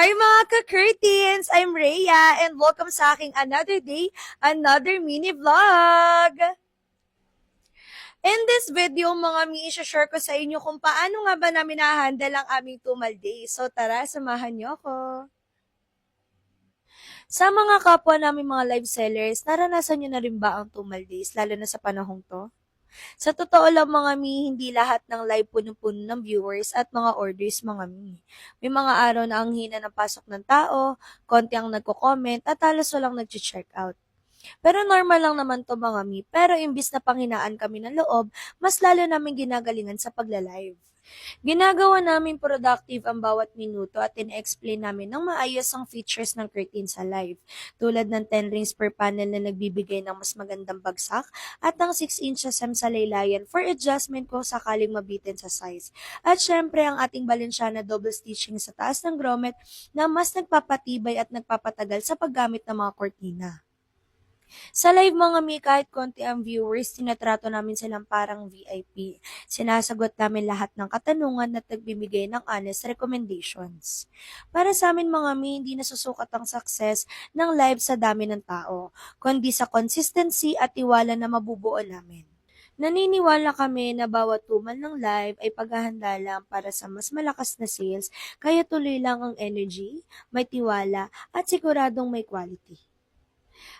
Hi mga ka-curtains! I'm Rhea and welcome sa aking another day, another mini vlog! In this video, mga mi, share ko sa inyo kung paano nga ba namin na-handle ang aming tumal days. So tara, samahan niyo ako! Sa mga kapwa namin mga live sellers, naranasan niyo na rin ba ang tumal days, lalo na sa panahong to? Sa totoo lang mga mi, hindi lahat ng live puno-puno ng viewers at mga orders mga mi. May mga araw na ang hina ng pasok ng tao, konti ang nagko-comment at halos walang nag-check out. Pero normal lang naman to mga mi, pero imbis na panghinaan kami ng loob, mas lalo namin ginagalingan sa pagla-live. Ginagawa namin productive ang bawat minuto at in-explain namin ng maayos ang features ng curtain sa live, tulad ng 10 rings per panel na nagbibigay ng mas magandang bagsak at ng 6 inches hem sa laylayan for adjustment kung sakaling mabitin sa size. At syempre ang ating Balenciana double stitching sa taas ng grommet na mas nagpapatibay at nagpapatagal sa paggamit ng mga kortina. Sa live mga mi, kahit konti ang viewers, tinatrato namin silang parang VIP. Sinasagot namin lahat ng katanungan at nagbibigay ng honest recommendations. Para sa amin mga mi, hindi nasusukat ang success ng live sa dami ng tao, kundi sa consistency at tiwala na mabubuo namin. Naniniwala kami na bawat tumal ng live ay paghahanda lang para sa mas malakas na sales, kaya tuloy lang ang energy, may tiwala at siguradong may quality.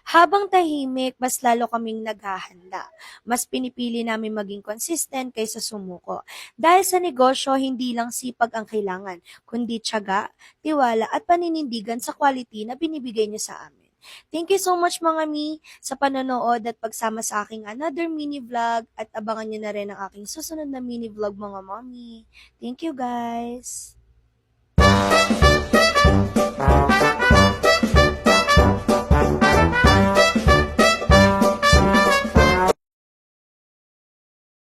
Habang tahimik, mas lalo kaming naghahanda. Mas pinipili namin maging consistent kaysa sumuko. Dahil sa negosyo, hindi lang sipag ang kailangan, kundi tiyaga, tiwala at paninindigan sa quality na binibigay niyo sa amin. Thank you so much mga mi sa panonood at pagsama sa aking another mini vlog at abangan niyo na rin ang aking susunod na mini vlog mga mommy. Thank you guys!